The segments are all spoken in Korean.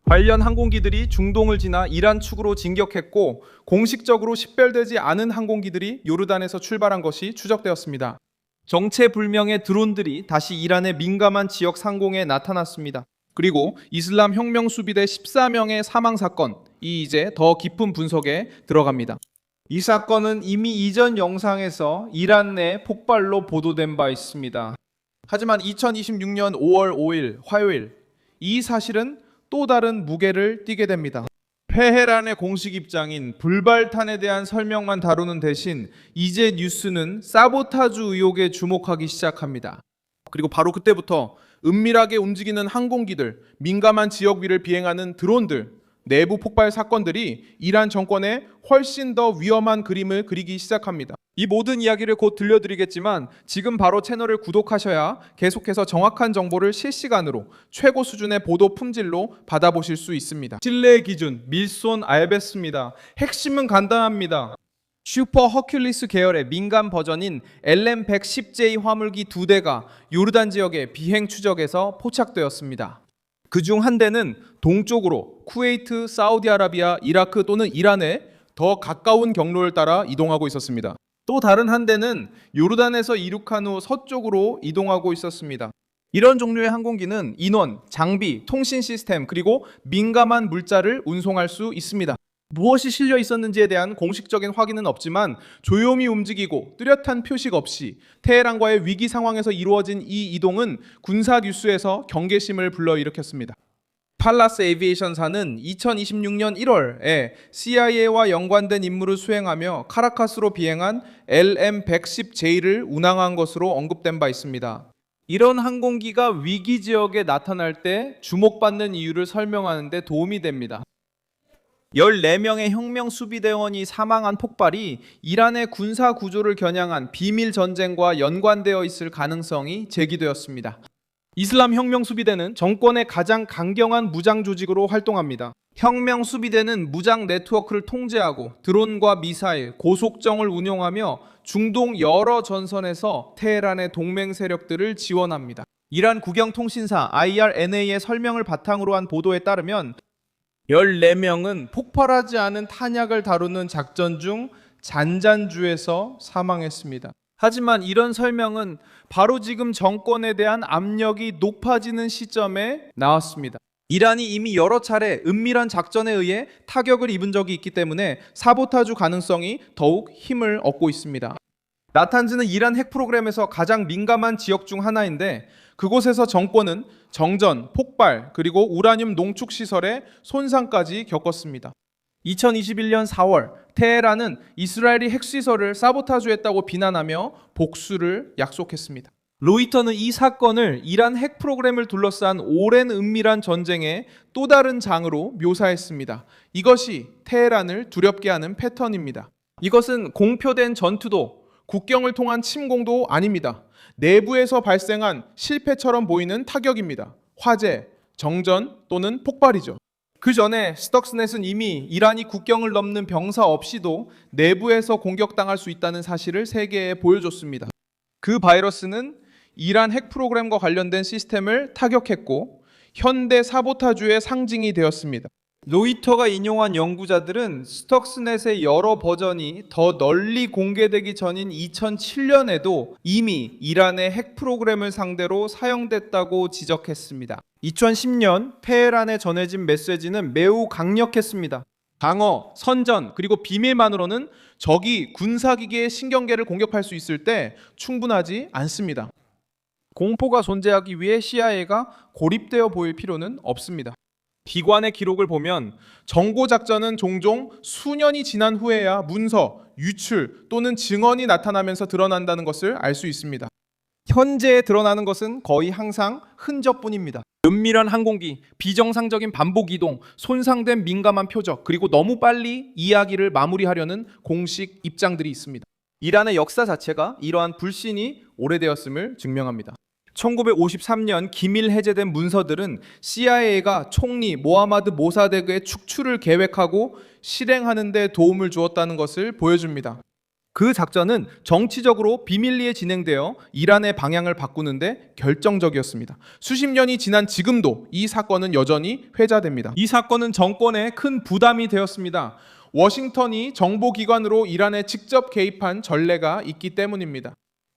관련 항공기들이 중동을 지나 이란 측으로 진격했고 공식적으로 식별되지 않은 항공기들이 요르단에서 출발한 것이 추적되었습니다. 정체불명의 드론들이 다시 이란의 민감한 지역 상공에 나타났습니다. 그리고 이슬람 혁명 수비대 14명의 사망 사건이 이제 더 깊은 분석에 들어갑니다. 이 사건은 이미 이전 영상에서 이란 내 폭발로 보도된 바 있습니다. 하지만 2026년 5월 5일 화요일 이 사실은 또 다른 무게를 띠게 됩니다. 테헤란의 공식 입장인 불발탄에 대한 설명만 다루는 대신 이제 뉴스는 사보타주 의혹에 주목하기 시작합니다. 그리고 바로 그때부터 은밀하게 움직이는 항공기들, 민감한 지역 위를 비행하는 드론들, 내부 폭발 사건들이 이란 정권에 훨씬 더 위험한 그림을 그리기 시작합니다. 이 모든 이야기를 곧 들려드리겠지만 지금 바로 채널을 구독하셔야 계속해서 정확한 정보를 실시간으로 최고 수준의 보도 품질로 받아보실 수 있습니다. 신뢰의 기준 밀손 알베스입니다. 핵심은 간단합니다. 슈퍼 허큘리스 계열의 민간 버전인 LM-110J 화물기 2대가 요르단 지역의 비행 추적에서 포착되었습니다. 그중 한 대는 동쪽으로 쿠웨이트, 사우디아라비아, 이라크 또는 이란에 더 가까운 경로를 따라 이동하고 있었습니다. 또 다른 한 대는 요르단에서 이륙한 후 서쪽으로 이동하고 있었습니다. 이런 종류의 항공기는 인원, 장비, 통신 시스템 그리고 민감한 물자를 운송할 수 있습니다. 무엇이 실려 있었는지에 대한 공식적인 확인은 없지만 조용히 움직이고 뚜렷한 표식 없이 테헤란과의 위기 상황에서 이루어진 이 이동은 군사 뉴스에서 경계심을 불러일으켰습니다. 팔라스 에비에이션사는 2026년 1월에 CIA와 연관된 임무를 수행하며 카라카스로 비행한 LM-110J를 운항한 것으로 언급된 바 있습니다. 이런 항공기가 위기 지역에 나타날 때 주목받는 이유를 설명하는 데 도움이 됩니다. 14명의 혁명 수비대원이 사망한 폭발이 이란의 군사 구조를 겨냥한 비밀 전쟁과 연관되어 있을 가능성이 제기되었습니다. 이슬람 혁명 수비대는 정권의 가장 강경한 무장 조직으로 활동합니다. 혁명 수비대는 무장 네트워크를 통제하고 드론과 미사일, 고속정을 운용하며 중동 여러 전선에서 테헤란의 동맹 세력들을 지원합니다. 이란 국영통신사 IRNA의 설명을 바탕으로 한 보도에 따르면 14명은 폭발하지 않은 탄약을 다루는 작전 중 잔잔주에서 사망했습니다. 하지만 이런 설명은 바로 지금 정권에 대한 압력이 높아지는 시점에 나왔습니다. 이란이 이미 여러 차례 은밀한 작전에 의해 타격을 입은 적이 있기 때문에 사보타주 가능성이 더욱 힘을 얻고 있습니다. 나탄즈는 이란 핵 프로그램에서 가장 민감한 지역 중 하나인데 그곳에서 정권은 정전, 폭발, 그리고 우라늄 농축 시설의 손상까지 겪었습니다. 2021년 4월 테헤란은 이스라엘이 핵시설을 사보타주했다고 비난하며 복수를 약속했습니다. 로이터는 이 사건을 이란 핵 프로그램을 둘러싼 오랜 은밀한 전쟁의 또 다른 장으로 묘사했습니다. 이것이 테헤란을 두렵게 하는 패턴입니다. 이것은 공표된 전투도 국경을 통한 침공도 아닙니다. 내부에서 발생한 실패처럼 보이는 타격입니다. 화재, 정전 또는 폭발이죠. 그 전에 스톡스넷은 이미 이란이 국경을 넘는 병사 없이도 내부에서 공격당할 수 있다는 사실을 세계에 보여줬습니다. 그 바이러스는 이란 핵 프로그램과 관련된 시스템을 타격했고 현대 사보타주의 상징이 되었습니다. 로이터가 인용한 연구자들은 스톡스넷의 여러 버전이 더 널리 공개되기 전인 2007년에도 이미 이란의 핵 프로그램을 상대로 사용됐다고 지적했습니다. 2010년 테헤란에 전해진 메시지는 매우 강력했습니다. 방어, 선전, 그리고 비밀만으로는 적이 군사기기의 신경계를 공격할 수 있을 때 충분하지 않습니다. 공포가 존재하기 위해 CIA가 고립되어 보일 필요는 없습니다. 기관의 기록을 보면 정보작전은 종종 수년이 지난 후에야 문서, 유출 또는 증언이 나타나면서 드러난다는 것을 알 수 있습니다. 현재 드러나는 것은 거의 항상 흔적뿐입니다. 은밀한 항공기, 비정상적인 반복 이동, 손상된 민감한 표적, 그리고 너무 빨리 이야기를 마무리하려는 공식 입장들이 있습니다. 이란의 역사 자체가 이러한 불신이 오래되었음을 증명합니다. 1953년 기밀 해제된 문서들은 CIA가 총리 모하마드 모사데그의 축출을 계획하고 실행하는 데 도움을 주었다는 것을 보여줍니다. 그 작전은 정치적으로 비밀리에 진행되어 이란의 방향을 바꾸는데 결정적이었습니다. 수십 년이 지난 지금도 이 사건은 여전히 회자됩니다. 이 사건은 정권에 큰 부담이 되었습니다. 워싱턴이 정보기관으로 이란에 직접 개입한 전례가 있기 때문입니다.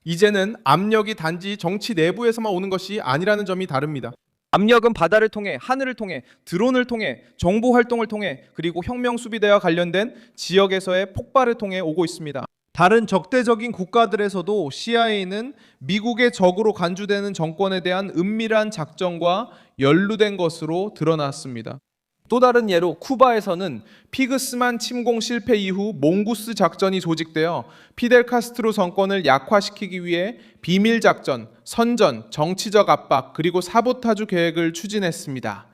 이제는 압력이 단지 정치 내부에서만 오는 것이 아니라는 점이 다릅니다. 압력은 바다를 통해, 하늘을 통해, 드론을 통해, 정보 활동을 통해, 그리고 혁명수비대와 관련된 지역에서의 폭발을 통해 오고 있습니다. 다른 적대적인 국가들에서도 CIA는 미국의 적으로 간주되는 정권에 대한 은밀한 작전과 연루된 것으로 드러났습니다. 또 다른 예로 쿠바에서는 피그스만 침공 실패 이후 몽구스 작전이 조직되어 피델 카스트로 정권을 약화시키기 위해 비밀 작전, 선전, 정치적 압박, 그리고 사보타주 계획을 추진했습니다.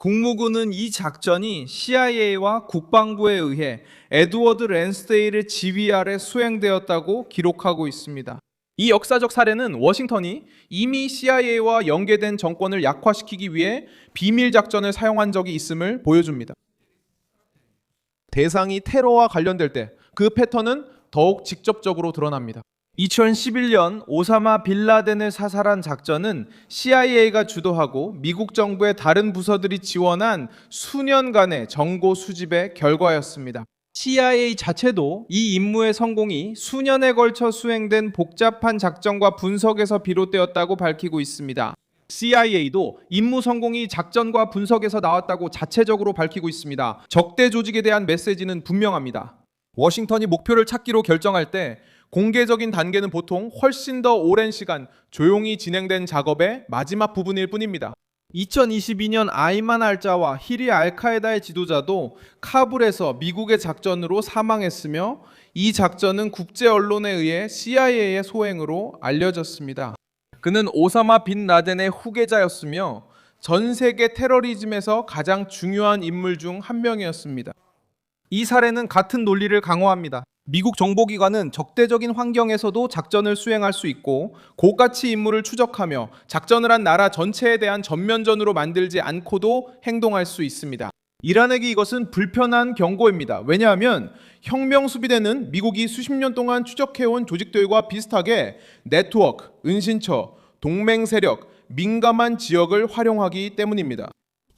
국무부는 이 작전이 CIA와 국방부에 의해 에드워드 랜스데일의 지휘 아래 수행되었다고 기록하고 있습니다. 이 역사적 사례는 워싱턴이 이미 CIA와 연계된 정권을 약화시키기 위해 비밀 작전을 사용한 적이 있음을 보여줍니다. 대상이 테러와 관련될 때 그 패턴은 더욱 직접적으로 드러납니다. 2011년 오사마 빌라덴을 사살한 작전은 CIA가 주도하고 미국 정부의 다른 부서들이 지원한 수년간의 정보 수집의 결과였습니다. CIA 자체도 이 임무의 성공이 수년에 걸쳐 수행된 복잡한 작전과 분석에서 비롯되었다고 밝히고 있습니다. CIA도 임무 성공이 작전과 분석에서 나왔다고 자체적으로 밝히고 있습니다. 적대 조직에 대한 메시지는 분명합니다. 워싱턴이 목표를 찾기로 결정할 때 공개적인 단계는 보통 훨씬 더 오랜 시간 조용히 진행된 작업의 마지막 부분일 뿐입니다. 2022년 아이만 알자와 히리 알카에다의 지도자도 카불에서 미국의 작전으로 사망했으며 이 작전은 국제 언론에 의해 CIA의 소행으로 알려졌습니다. 그는 오사마 빈 라덴의 후계자였으며 전 세계 테러리즘에서 가장 중요한 인물 중 한 명이었습니다. 이 사례는 같은 논리를 강화합니다. 미국 정보기관은 적대적인 환경에서도 작전을 수행할 수 있고 고가치 인물을 추적하며 작전을 한 나라 전체에 대한 전면전으로 만들지 않고도 행동할 수 있습니다. 이란에게 이것은 불편한 경고입니다. 왜냐하면 혁명수비대는 미국이 수십 년 동안 추적해온 조직들과 비슷하게 네트워크, 은신처, 동맹세력, 민감한 지역을 활용하기 때문입니다.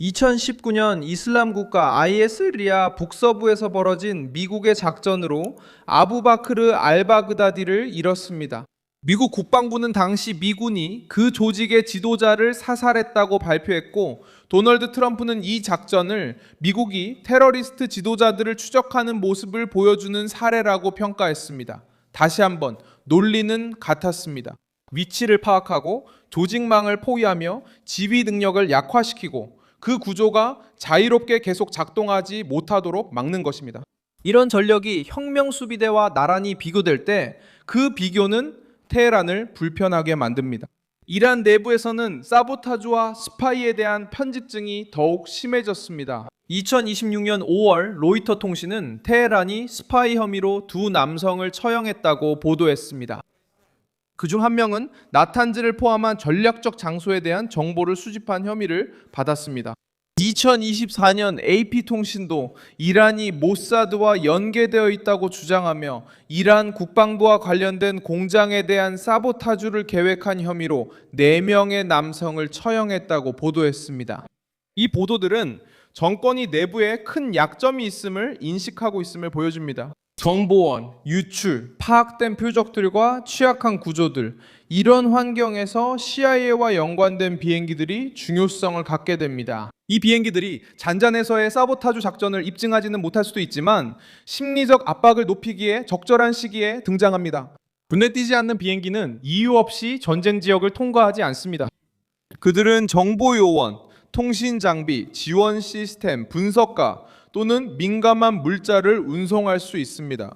2019년 이슬람 국가 IS 리아 북서부에서 벌어진 미국의 작전으로 아부바크르 알바그다디를 잃었습니다. 미국 국방부는 당시 미군이 그 조직의 지도자를 사살했다고 발표했고 도널드 트럼프는 이 작전을 미국이 테러리스트 지도자들을 추적하는 모습을 보여주는 사례라고 평가했습니다. 다시 한번 논리는 같았습니다. 위치를 파악하고 조직망을 포위하며 지휘 능력을 약화시키고 그 구조가 자유롭게 계속 작동하지 못하도록 막는 것입니다. 이런 전력이 혁명수비대와 나란히 비교될 때 그 비교는 테헤란을 불편하게 만듭니다. 이란 내부에서는 사보타주와 스파이에 대한 편집증이 더욱 심해졌습니다. 2026년 5월 로이터 통신은 테헤란이 스파이 혐의로 두 남성을 처형했다고 보도했습니다. 그중 한 명은 나탄즈를 포함한 전략적 장소에 대한 정보를 수집한 혐의를 받았습니다. 2024년 AP통신도 이란이 모사드와 연계되어 있다고 주장하며 이란 국방부와 관련된 공장에 대한 사보타주를 계획한 혐의로 4명의 남성을 처형했다고 보도했습니다. 이 보도들은 정권이 내부에 큰 약점이 있음을 인식하고 있음을 보여줍니다. 정보원, 유출, 파악된 표적들과 취약한 구조들, 이런 환경에서 CIA와 연관된 비행기들이 중요성을 갖게 됩니다. 이 비행기들이 잔잔해서의 사보타주 작전을 입증하지는 못할 수도 있지만 심리적 압박을 높이기에 적절한 시기에 등장합니다. 눈에 띄지 않는 비행기는 이유 없이 전쟁 지역을 통과하지 않습니다. 그들은 정보 요원, 통신 장비, 지원 시스템, 분석가 또는 민감한 물자를 운송할 수 있습니다.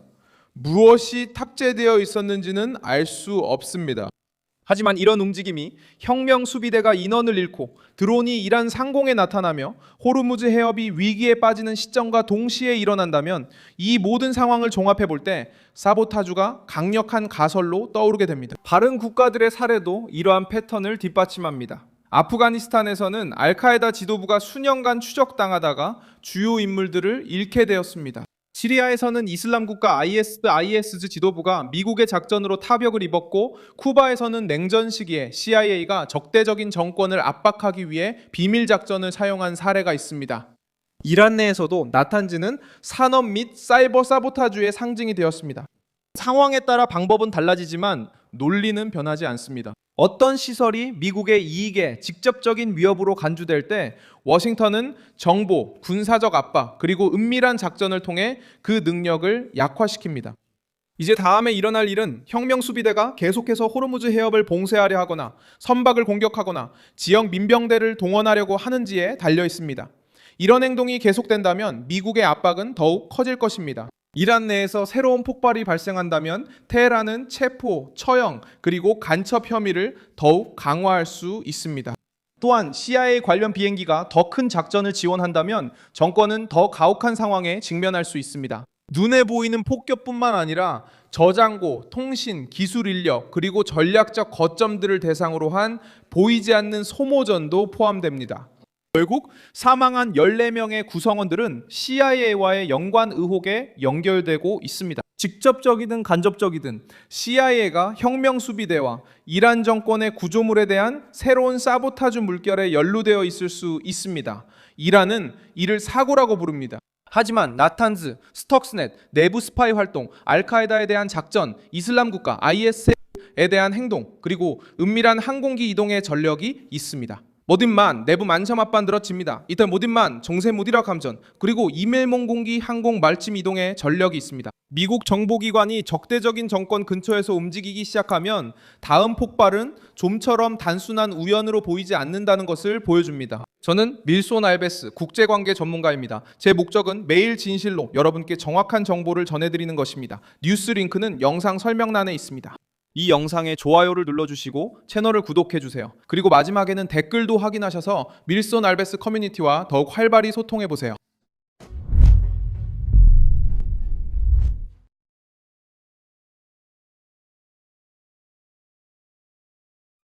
무엇이 탑재되어 있었는지는 알 수 없습니다. 하지만 이런 움직임이 혁명 수비대가 인원을 잃고 드론이 이란 상공에 나타나며 호르무즈 해협이 위기에 빠지는 시점과 동시에 일어난다면 이 모든 상황을 종합해 볼 때 사보타주가 강력한 가설로 떠오르게 됩니다. 다른 국가들의 사례도 이러한 패턴을 뒷받침합니다. 아프가니스탄에서는 알카에다 지도부가 수년간 추적당하다가 주요 인물들을 잃게 되었습니다. 시리아에서는 이슬람 국가 ISIS 지도부가 미국의 작전으로 타격을 입었고, 쿠바에서는 냉전 시기에 CIA가 적대적인 정권을 압박하기 위해 비밀 작전을 사용한 사례가 있습니다. 이란 내에서도 나탄즈는 산업 및 사이버 사보타주의 상징이 되었습니다. 상황에 따라 방법은 달라지지만 논리는 변하지 않습니다. 어떤 시설이 미국의 이익에 직접적인 위협으로 간주될 때 워싱턴은 정보, 군사적 압박, 그리고 은밀한 작전을 통해 그 능력을 약화시킵니다. 이제 다음에 일어날 일은 혁명 수비대가 계속해서 호르무즈 해협을 봉쇄하려 하거나 선박을 공격하거나 지역 민병대를 동원하려고 하는지에 달려 있습니다. 이런 행동이 계속된다면 미국의 압박은 더욱 커질 것입니다. 이란 내에서 새로운 폭발이 발생한다면 테헤란은 체포, 처형, 그리고 간첩 혐의를 더욱 강화할 수 있습니다. 또한 CIA 관련 비행기가 더 큰 작전을 지원한다면 정권은 더 가혹한 상황에 직면할 수 있습니다. 눈에 보이는 폭격뿐만 아니라 저장고, 통신, 기술 인력, 그리고 전략적 거점들을 대상으로 한 보이지 않는 소모전도 포함됩니다. 결국 사망한 14명의 구성원들은 CIA와의 연관 의혹에 연결되고 있습니다. 직접적이든 간접적이든 CIA가 혁명수비대와 이란 정권의 구조물에 대한 새로운 사보타주 물결에 연루되어 있을 수 있습니다. 이란은 이를 사고라고 부릅니다. 하지만 나탄즈, 스톡스넷, 내부 스파이 활동, 알카에다에 대한 작전, 이슬람 국가 IS에 대한 행동, 그리고 은밀한 항공기 이동의 전력이 있습니다. 모딘만 내부 만점 앞반 들어칩니다. 이때 모딘만 정세 무디락 함전, 그리고 이멜몽공기 항공 말침 이동의 전력이 있습니다. 미국 정보기관이 적대적인 정권 근처에서 움직이기 시작하면 다음 폭발은 좀처럼 단순한 우연으로 보이지 않는다는 것을 보여줍니다. 저는 밀손 알베스 국제관계 전문가입니다. 제 목적은 매일 진실로 여러분께 정확한 정보를 전해드리는 것입니다. 뉴스 링크는 영상 설명란에 있습니다. 이 영상에 좋아요를 눌러주시고 채널을 구독해주세요. 그리고 마지막에는 댓글도 확인하셔서 밀손 알베스 커뮤니티와 더욱 활발히 소통해보세요.